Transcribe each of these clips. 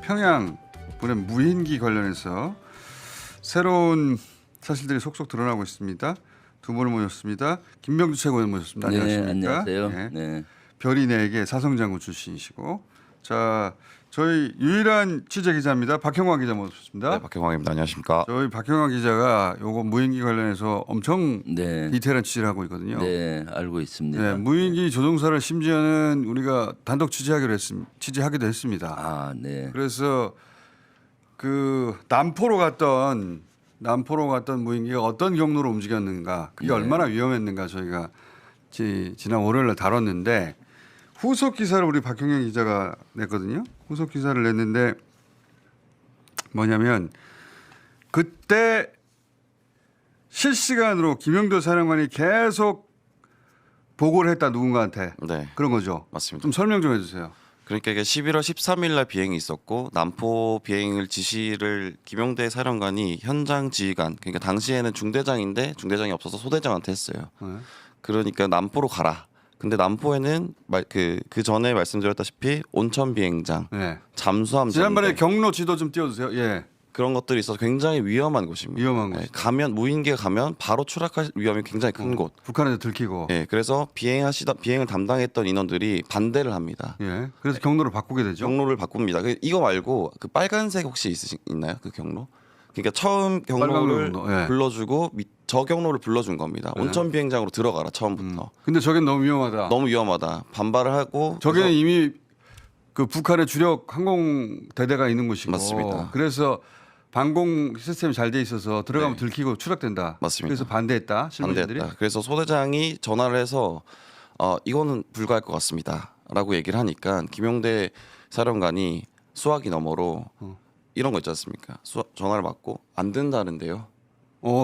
평양 보낸 무인기 관련해서 새로운 사실들이 속속 드러나고 있습니다. 두 분을 모셨습니다. 김병주 최고위원 모셨습니다. 네, 안녕하십니까? 안녕하세요. 네. 네. 별이내에게 사성장군 출신이시고, 자 저희 유일한 취재 기자입니다. 박형광 기자 모셨습니다. 네, 박형광입니다. 안녕하십니까? 저희 박형광 기자가 요거 무인기 관련해서 엄청 네. 디테일한 취재를 하고 있거든요. 네, 알고 있습니다. 네, 무인기 조종사를 심지어는 우리가 단독 취재하기도 했습니다. 아, 네. 그래서 그 남포로 갔던 무인기가 어떤 경로로 움직였는가, 그게 네. 얼마나 위험했는가 저희가 지난 월요일에 다뤘는데, 후속 기사를 우리 박형영 기자가 냈거든요. 후속 기사를 냈는데 뭐냐면, 그때 실시간으로 김영도 사령관이 계속 보고를 했다, 누군가한테. 네, 그런 거죠. 맞습니다. 좀 설명 좀 해주세요. 그러니까 이게 11월 13일 날 비행이 있었고 남포 비행을 지시를 김용대 사령관이 현장 지휘관, 그러니까 당시에는 중대장인데 중대장이 없어서 소대장한테 했어요. 네. 그러니까 남포로 가라. 근데 남포에는 그 전에 말씀드렸다시피 온천 비행장, 네. 잠수함 지난번에 전대, 경로 지도 좀 띄워주세요. 예, 그런 것들이 있어서 굉장히 위험한 곳입니다. 위험한 네, 곳. 가면 무인기가 가면 바로 추락할 위험이 굉장히 큰 곳. 북한에서 들키고. 예, 그래서 비행을 담당했던 인원들이 반대를 합니다. 예. 그래서 경로를 바꾸게 되죠. 경로를 바꿉니다. 이거 말고 그 빨간색 혹시 있나요? 그 경로? 그러니까 처음 경로를 경로, 예. 불러주고 저 경로를 불러준 겁니다. 네. 온천 비행장으로 들어가라 처음부터. 근데 저긴 너무 위험하다. 너무 위험하다. 반발을 하고 저기는 그래서 이미 그 북한의 주력 항공 대대가 있는 곳이고. 맞습니다. 그래서 방공 시스템이 잘 돼 있어서 들어가면 네. 들키고 추락된다. 맞습니다. 그래서 반대했다. 실무진들이. 반대했다. 그래서 소대장이 전화를 해서 이거는 불가할 것 같습니다라고 얘기를 하니까 김용대 사령관이 수화기 너머로 이런 거 있지 않습니까? 전화를 받고 안 된다는데요.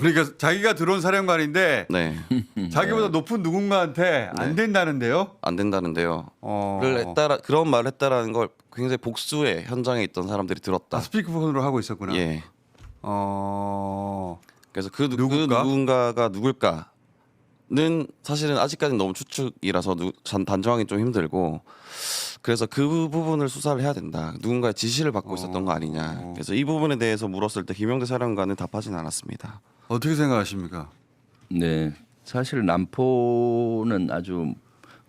그러니까 자기가 들어온 사령관인데 네, 자기보다 높은 누군가한테 안 된다는데요. 안 된다는데요. 어. 그런 말을 했다라는 걸 굉장히 복수의 현장에 있던 사람들이 들었다. 스피커폰으로 하고 있었구나. 예. 어. 그래서 그 누굴까? 누군가가 누굴까는 사실은 아직까지는 너무 추측이라서 단정하기 좀 힘들고, 그래서 그 부분을 수사를 해야 된다. 누군가의 지시를 받고 있었던 거 아니냐. 그래서 이 부분에 대해서 물었을 때 김용대 사령관은 답하진 않았습니다. 어떻게 생각하십니까? 네. 사실 남포는 아주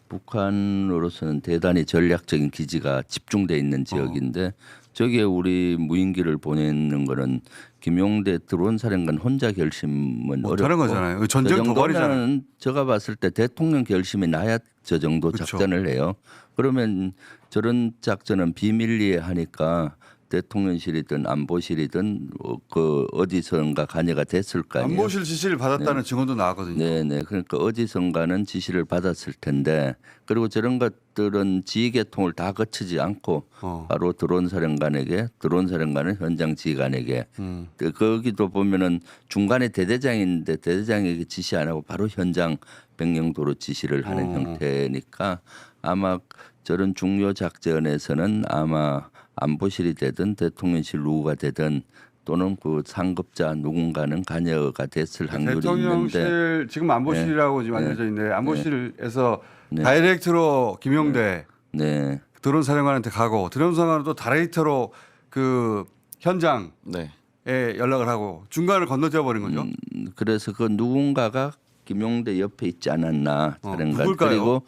북한으로서는 대단히 전략적인 기지가 집중돼 있는 지역인데 저기에 우리 무인기를 보내는 거는 김용대 드론 사령관 혼자 결심은 어렵고 다른 거잖아요. 전쟁 저 도발이잖아요. 정도는 제가 봤을 때 대통령 결심이 나야 저 정도 그렇죠. 작전을 해요. 그러면 저런 작전은 비밀리에 하니까 대통령실이든 안보실이든 그 어디선가 관여가 됐을 거 아니에요. 안보실 지시를 받았다는 증언도 나왔거든요. 네네. 그러니까 어디선가는 지시를 받았을 텐데, 그리고 저런 것들은 지휘계통을 다 거치지 않고 바로 드론 사령관은 현장 지휘관에게 거기도 보면은 중간에 대대장인데 대대장에게 지시 안 하고 바로 현장 병영도로 지시를 하는 형태니까 아마 저런 중요 작전에서는 아마 안보실이 되든 대통령실 누구가 되든 또는 그 상급자 누군가는 관여가 됐을 확률이 대통령실 있는데 지금 안보실이라고 지금 알려져 있는데 안보실에서 네. 다이렉트로 김용대 네. 드론 사령관한테 가고 드론 사령관은 또 다이렉트로 그 현장에 네. 연락을 하고 중간을 건너뛰어 버린 거죠. 그래서 그 누군가가 김용대 옆에 있지 않았나 사령관. 누굴까요? 그리고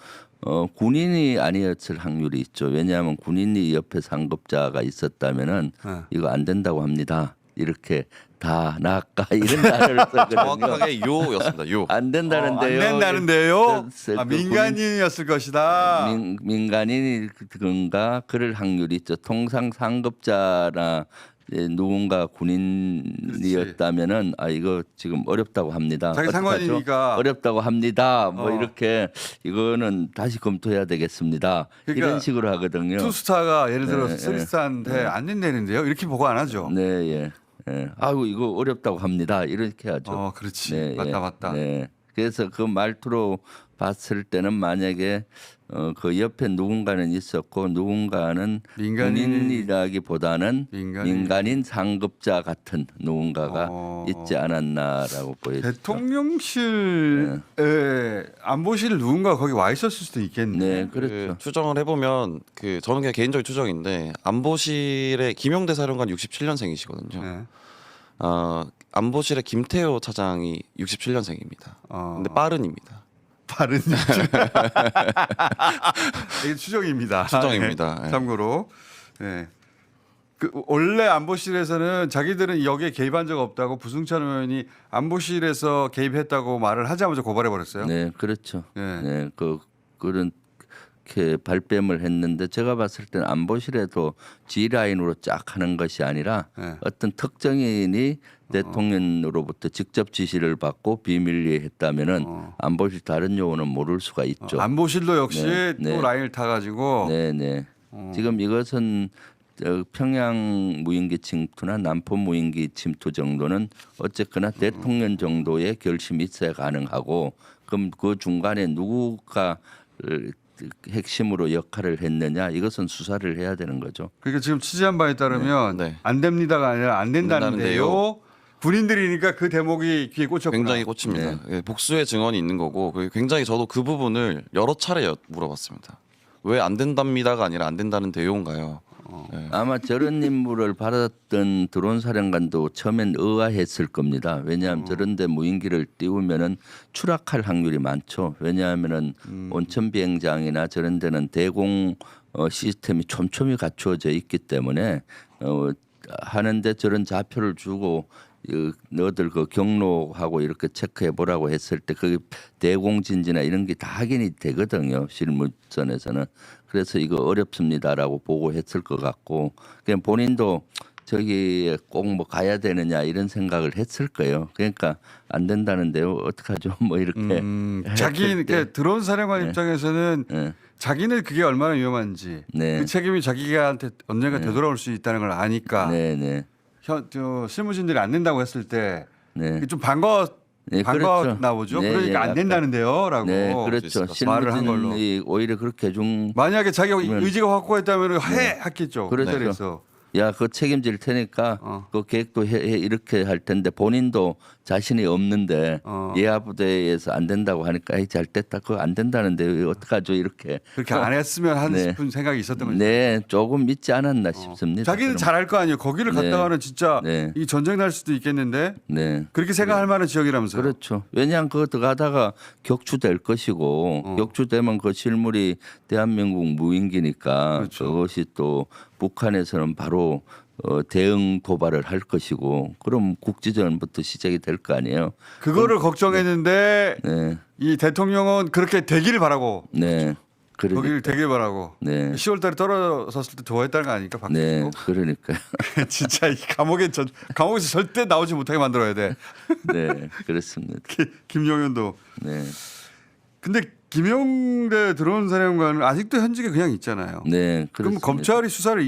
군인이 아니었을 확률이 있죠. 왜냐하면 군인이 옆에 상급자가 있었다면은 네. 이거 안 된다고 합니다. 이렇게 다 나까 이런 단어를 썼거든요. 정확하게 요였습니다. 요. 안 된다는데요. 안 된다는데요. 그 민간인이었을 것이다. 민간인이든가 그럴 확률이 있죠. 통상 상급자나 누군가 군인이었다면은 이거 지금 어렵다고 합니다. 자기 어떡하죠? 상관이니까. 어렵다고 합니다. 뭐 어. 이렇게 이거는 다시 검토해야 되겠습니다. 그러니까 이런 식으로 하거든요. 투스타가 예를 들어서 네, 쓰리스타한테 안 된다는데요. 이렇게 보고 안 하죠. 네, 예. 예. 아이고 이거 어렵다고 합니다. 이렇게 하죠. 그렇지. 네, 맞다 예. 맞다. 네. 그래서 그 말투로 봤을 때는 만약에 그 옆에 누군가는 있었고 누군가는 군인이라기보다는 민간인 상급자 같은 누군가가 있지 않았나라고 보여요. 대통령실에 안보실 누군가 거기 와 있었을 수도 있겠네. 네, 그렇죠. 추정을 해보면 저는 그냥 개인적인 추정인데 안보실의 김용대 사령관 67년생이시거든요. 네. 안보실의 김태호 차장이 67년생입니다. 근데 빠른입니다. 빠른 이게 추정입니다. 추정입니다. 네. 참고로 네. 그 원래 안보실에서는 자기들은 여기에 개입한 적 없다고 부승찬 의원이 안보실에서 개입했다고 말을 하자마자 고발해 버렸어요. 네, 그렇죠. 네. 네, 그렇게 발뺌을 했는데 제가 봤을 때는 안보실에도 G 라인으로 쫙 하는 것이 아니라 네. 어떤 특정인이 대통령으로부터 직접 지시를 받고 비밀리에 했다면은 안보실 다른 요원은 모를 수가 있죠. 안보실도 역시 네, 또 네. 라인을 타가지고 네, 네. 지금 이것은 평양 무인기 침투나 남포 무인기 침투 정도는 어쨌거나 대통령 정도의 결심이 있어야 가능하고 그럼 그 중간에 누구가 핵심으로 역할을 했느냐 이것은 수사를 해야 되는 거죠. 그러니까 지금 취재한 바에 따르면 네. 안 됩니다가 아니라 안 된다는데요. 군인들이니까 그 대목이 귀에 꽂혔구나. 굉장히 꽂힙니다. 예, 복수의 증언이 있는 거고 굉장히 저도 그 부분을 여러 차례 물어봤습니다. 왜 안 된답니다가 아니라 안 된다는 대요인가요? 예. 아마 저런 임무를 받았던 드론 사령관도 처음엔 의아했을 겁니다. 왜냐하면 저런데 무인기를 띄우면은 추락할 확률이 많죠. 왜냐하면은 온천 비행장이나 저런 데는 대공 시스템이 촘촘히 갖추어져 있기 때문에 하는데 저런 좌표를 주고 너들 그 경로하고 이렇게 체크해 보라고 했을 때 그 대공진지나 이런 게 다 확인이 되거든요. 실무선에서는. 그래서 이거 어렵습니다라고 보고했을 것 같고 그냥 본인도 저기에 꼭 뭐 가야 되느냐 이런 생각을 했을 거예요. 그러니까 안 된다는데요. 어떡하죠? 뭐 이렇게 자기 그러니까 드론 사령관 입장에서는 네. 자기는 그게 얼마나 위험한지 네. 그 책임이 자기한테 언젠가 되돌아올 수 있다는 걸 아니까 네, 네. 실무진들이 안 된다고 했을 때 네. 좀 네, 반가웠나 보죠. 네, 그러니까 예, 안 된다는데요라고 네, 그렇죠. 말을 한 걸로. 실무진이 오히려 그렇게 해준 만약에 자기가 의지가 확고했다면 했겠죠. 그렇죠. 그 자리에서. 야, 그거 책임질 테니까 그 계획도 해 이렇게 할 텐데 본인도 자신이 없는데 예하 부대에서 안 된다고 하니까 에이, 잘 됐다. 그거 안 된다는데 어떡하죠? 이렇게. 그렇게 안 했으면 한 네. 싶은 생각이 있었던 거죠. 네, 조금 믿지 않았나 싶습니다. 자기는 그럼. 잘할 거 아니에요. 거기를 네. 갔다가는 진짜 네. 이 전쟁 날 수도 있겠는데 네. 그렇게 생각할 만한 지역이라면서요. 그렇죠. 왜냐하면 그거 들어가다가 격추될 것이고 격추되면 그 실물이 대한민국 무인기니까 그렇죠. 그것이 또 북한에서는 바로 대응 도발을 할 것이고 그럼 국지전부터 시작이 될 거 아니에요. 그거를 걱정했는데 네, 이 대통령은 그렇게 되기를 바라고 네, 거기를 되길 바라고 네. 10월달에 떨어졌을 때 좋아했다는 거 아닙니까? 네, 박근혜도? 그러니까요. 진짜 이 감옥에서 절대 나오지 못하게 만들어야 돼. 네, 그렇습니다. 김용현도. 네, 근데 김용대 드론 사령관은 아직도 현직에 그냥 있잖아요. 네, 그럼 그렇습니다. 검찰이 수사를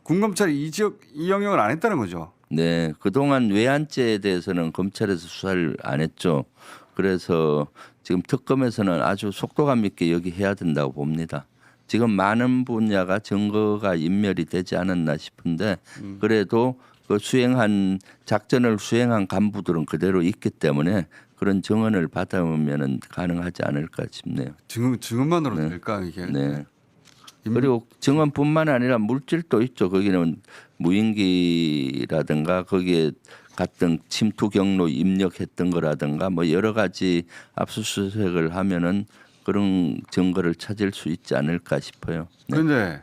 군검찰이 이 영역을 안 했다는 거죠. 네, 그동안 외환죄에 대해서는 검찰에서 수사를 안 했죠. 그래서 지금 특검에서는 아주 속도감 있게 여기 해야 된다고 봅니다. 지금 많은 분야가 증거가 인멸이 되지 않았나 싶은데 그래도 그 작전을 수행한 간부들은 그대로 있기 때문에 그런 증언을 받아오면은 가능하지 않을까 싶네요. 증언만으로 될까 이게? 네. 그리고 증언뿐만 아니라 물질도 있죠. 거기는 무인기라든가 거기에 갔던 침투 경로 입력했던 거라든가 뭐 여러 가지 압수수색을 하면은 그런 증거를 찾을 수 있지 않을까 싶어요. 네. 그런데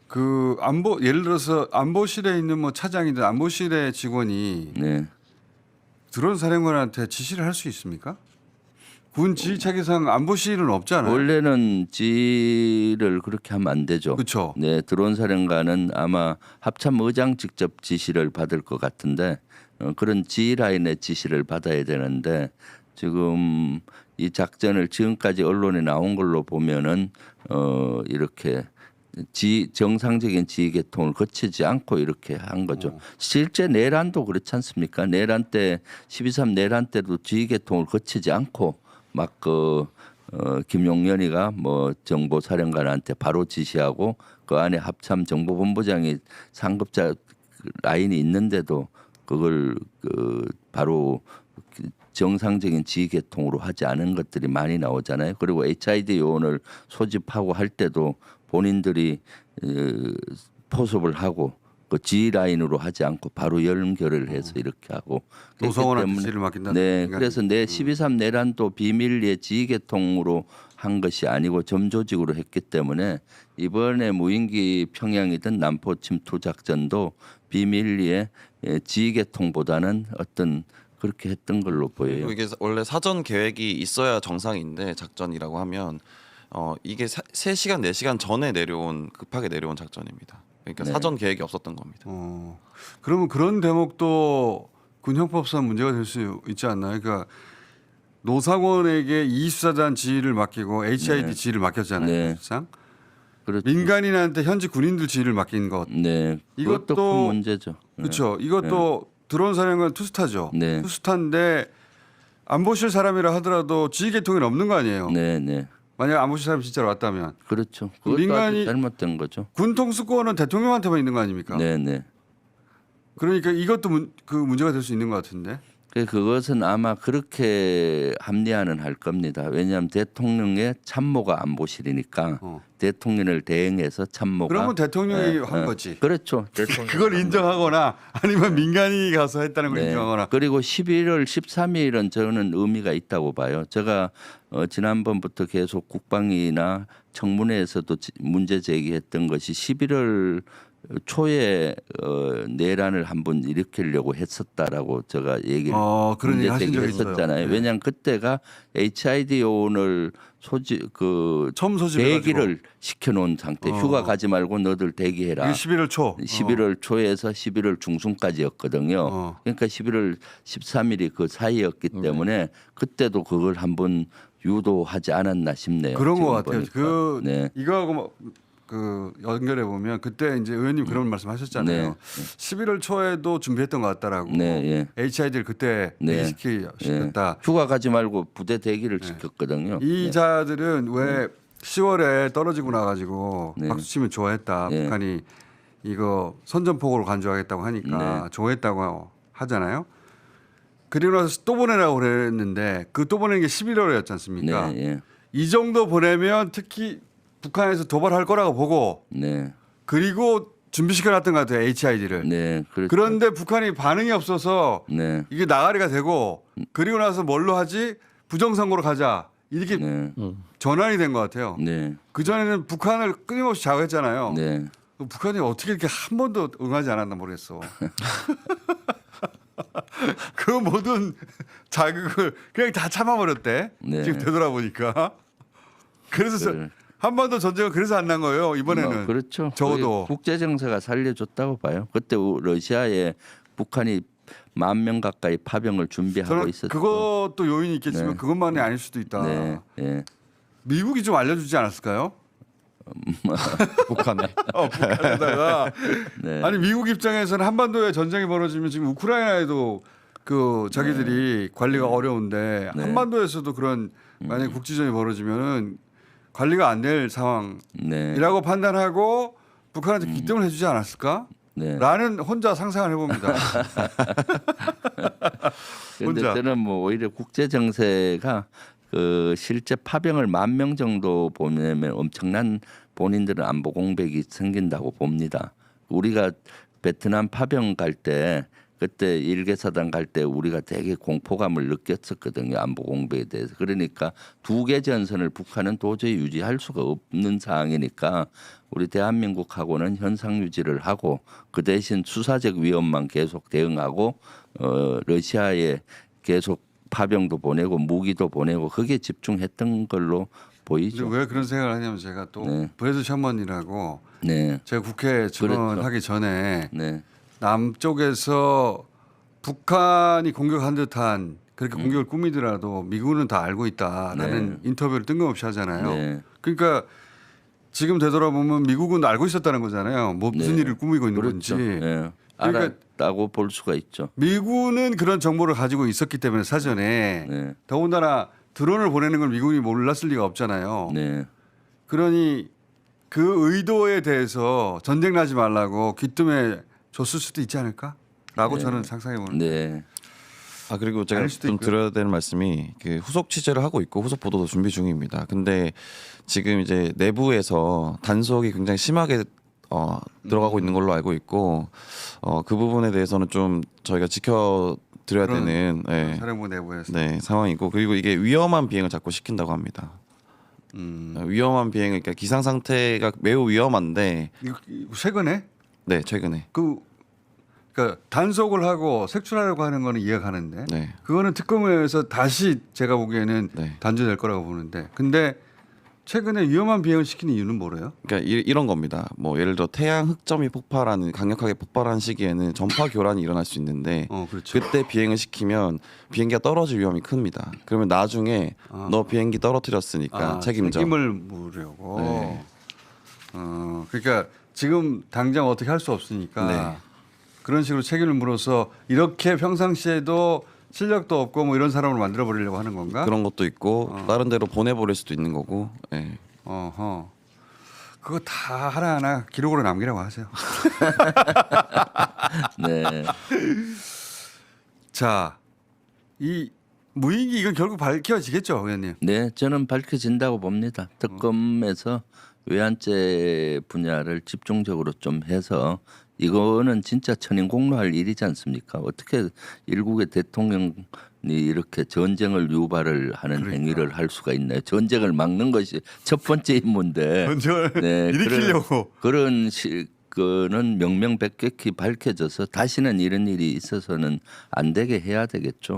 그 예를 들어서 안보실에 있는 뭐 차장이든 안보실의 직원이 네. 드론 사령관한테 지시를 할 수 있습니까? 군 지휘체계상 안보실은 없잖아요. 원래는 지를 그렇게 하면 안 되죠. 그렇죠. 네, 드론 사령관은 아마 합참 의장 직접 지시를 받을 것 같은데 그런 지휘 라인의 지시를 받아야 되는데 지금 이 작전을 지금까지 언론에 나온 걸로 보면은 이렇게 정상적인 지휘 계통을 거치지 않고 이렇게 한 거죠. 실제 내란도 그렇지 않습니까? 내란 때 12.3 내란 때도 지휘 계통을 거치지 않고 막 김용현이가 뭐 정보사령관한테 바로 지시하고 그 안에 합참 정보본부장이 상급자 라인이 있는데도 그걸 바로 정상적인 지휘 계통으로 하지 않은 것들이 많이 나오잖아요. 그리고 HID 요원을 소집하고 할 때도 본인들이 포섭을 하고 그 지휘 라인으로 하지 않고 바로 연결을 해서 이렇게 하고 노성원한테 지휘를 맡긴다는 네, 인간이. 그래서 내 12.3 내란도 비밀리에 지휘 계통으로 한 것이 아니고 점조직으로 했기 때문에 이번에 무인기 평양이든 남포 침투 작전도 비밀리에 지휘 계통보다는 어떤 그렇게 했던 걸로 보여요. 그리고 이게 원래 사전 계획이 있어야 정상인데 작전이라고 하면 이게 3시간 4시간 전에 급하게 내려온 작전입니다. 그러니까 네. 사전 계획이 없었던 겁니다. 그러면 그런 대목도 군형법상 문제가 될 수 있지 않나요? 그러니까 노상원에게 이수사단 지휘를 맡기고 HID 지휘를 맡겼잖아요. 네. 사실상 그렇죠. 민간인한테 현지 군인들 지휘를 맡긴 것. 네, 이것도 이것도 큰 문제죠. 그렇죠. 이것도 드론 사령관 투스타죠. 네. 투스타인데 안보실 사람이라 하더라도 지휘 계통이 없는 거 아니에요. 네, 네, 만약 안보실 사람이 진짜로 왔다면 그렇죠. 그것도 민간이- 아주 잘못된 거죠. 군 통수권은 대통령한테만 있는 거 아닙니까? 네, 네. 그러니까 이것도 그 문제가 될 수 있는 것 같은데. 그것은 아마 그렇게 합리화는 할 겁니다. 왜냐하면 대통령의 참모가 안보실이니까 대통령을 대행해서 참모가 그러면 대통령이 한 거지. 그렇죠. 대통령 그걸 인정하거나 아니면 민간인이 가서 했다는 걸 인정하거나. 그리고 11월 13일은 저는 의미가 있다고 봐요. 제가 지난번부터 계속 국방위나 청문회에서도 문제 제기했던 것이 11월 초에 내란을 한번 일으키려고 했었다라고 제가 얘기를 그런 얘기 문제 하신 적이 제기했었잖아요. 있어요. 네. 왜냐하면 그때가 HID 요원을 처음 소집해가지고. 대기를 시켜놓은 상태. 휴가 가지 말고 너들 대기해라. 이게 11월 초. 11월 초에서 11월 중순까지였거든요. 그러니까 11월 13일이 그 사이였기 때문에 그때도 그걸 한번 유도하지 않았나 싶네요. 그런 지금 것 같아요. 보니까. 네. 이거하고 연결해 보면 그때 이제 의원님 그런 말씀하셨잖아요. 네. 11월 초에도 준비했던 것 같다라고. 네, 예. HID를 그때 네. 시켰다. 휴가 가지 말고 부대 대기를 시켰거든요. 이 자들은 왜 10월에 떨어지고 나가지고 네. 박수 치면 좋아했다. 네. 북한이 이거 선전포고를 간주하겠다고 하니까 좋아했다고 하잖아요. 그리고 나서 또 보내라고 그랬는데 그 또 보내는 게 11월이었지 않습니까? 네, 예. 이 정도 보내면 특히 북한에서 도발할 거라고 보고 네, 그리고 준비시켜놨던 것 같아요. HID를. 네, 그렇죠. 그런데 북한이 반응이 없어서 네, 이게 나가리가 되고 그리고 나서 뭘로 하지? 부정선거로 가자. 이렇게 네, 전환이 된 것 같아요. 네, 그전에는 북한을 끊임없이 자극했잖아요. 네. 북한이 어떻게 이렇게 한 번도 응하지 않았나 모르겠어. 그 모든 자극을 그냥 다 참아버렸대. 네. 지금 되돌아보니까. 그래서 그- 한 번도 전쟁은 그래서 안 난 거예요. 이번에는. 그렇죠. 적어도. 국제 정세가 살려줬다고 봐요. 그때 러시아에 북한이 10,000명 가까이 파병을 준비하고 저는 있었죠. 그것도 요인이 있겠지만 네. 그것만이 아닐 수도 있다. 네, 예. 미국이 좀 알려주지 않았을까요? 북한에. 북한에다가 네. 아니 미국 입장에서는 한반도에 전쟁이 벌어지면 지금 우크라이나에도 그 자기들이 관리가 어려운데 네. 한반도에서도 그런 만약 에 국지전이 벌어지면은 관리가 안 될 상황이라고 네. 판단하고 북한한테 기dem을 해주지 않았을까? 네. 라는 혼자 상상을 해봅니다. 그런데 혼자. 저는 뭐 오히려 국제 정세가 그 실제 파병을 10,000명 정도 보내면 엄청난 본인들은 안보 공백이 생긴다고 봅니다. 우리가 베트남 파병 갈 때 그때 일개사단 갈 때 우리가 되게 공포감을 느꼈었거든요. 안보 공백에 대해서. 그러니까 두 개 전선을 북한은 도저히 유지할 수가 없는 상황이니까 우리 대한민국하고는 현상 유지를 하고 그 대신 수사적 위험만 계속 대응하고 러시아에 계속 파병도 보내고 무기도 보내고 그게 집중했던 걸로 보이죠. 왜 그런 생각을 하냐면 제가 또 네. 브래드 셔먼이라고 네, 제가 국회 증언하기 전에 네, 남쪽에서 북한이 공격한 듯한 그렇게 공격을 꾸미더라도 미국은 다 알고 있다라는 인터뷰를 뜬금없이 하잖아요. 네. 그러니까 지금 되돌아보면 미국은 알고 있었다는 거잖아요. 뭐 무슨 네. 일을 꾸미고 있는 그렇죠. 건지. 예. 그러니까 알았다고 볼 수가 있죠. 미군은 그런 정보를 가지고 있었기 때문에 사전에 네. 더군다나 드론을 보내는 걸 미군이 몰랐을 리가 없잖아요. 네. 그러니 그 의도에 대해서 전쟁 나지 말라고 귀뜸해 줬을 수도 있지 않을까라고 저는 상상해 보는데. 네. 아 그리고 제가 아닐 수도 좀 있고요. 드려야 되는 말씀이 그 후속 취재를 하고 있고 후속 보도도 준비 중입니다. 근데 지금 이제 내부에서 단속이 굉장히 심하게 들어가고 있는 걸로 알고 있고 그 부분에 대해서는 좀 저희가 지켜드려야 그런 되는 사령부 내부에서. 네, 상황이고 그리고 이게 위험한 비행을 자꾸 시킨다고 합니다. 위험한 비행 그러니까 기상 상태가 매우 위험한데 이거 최근에 네 최근에 그러니까 단속을 하고 색출하려고 하는 거는 이해가 가는데 네. 그거는 특검에서 다시 제가 보기에는 네. 단죄될 거라고 보는데 근데 최근에 위험한 비행을 시키는 이유는 뭐래요? 그러니까 이런 겁니다. 뭐 예를 들어 태양 흑점이 폭발하는 강력하게 폭발하는 시기에는 전파 교란이 일어날 수 있는데 그렇죠. 그때 비행을 시키면 비행기가 떨어질 위험이 큽니다. 그러면 나중에 너 비행기 떨어뜨렸으니까 책임져. 책임을 물으려고. 네. 그러니까 지금 당장 어떻게 할 수 없으니까 네. 그런 식으로 책임을 물어서 이렇게 평상시에도 실력도 없고 뭐 이런 사람을 만들어 버리려고 하는 건가? 그런 것도 있고 다른 데로 보내버릴 수도 있는 거고. 네. 어허. 그거 다 하나하나 기록으로 남기라고 하세요. 네. 자, 이 무인기 이건 결국 밝혀지겠죠, 의원님. 네, 저는 밝혀진다고 봅니다. 특검에서 외환죄 분야를 집중적으로 좀 해서 이거는 진짜 천인공노할 일이지 않습니까? 어떻게 일국의 대통령이 이렇게 전쟁을 유발을 하는 행위를 할 수가 있나요? 전쟁을 막는 것이 첫 번째 임무인데 전쟁을 네, 일으키려고. 그런 거는 명명백백히 밝혀져서 다시는 이런 일이 있어서는 안 되게 해야 되겠죠.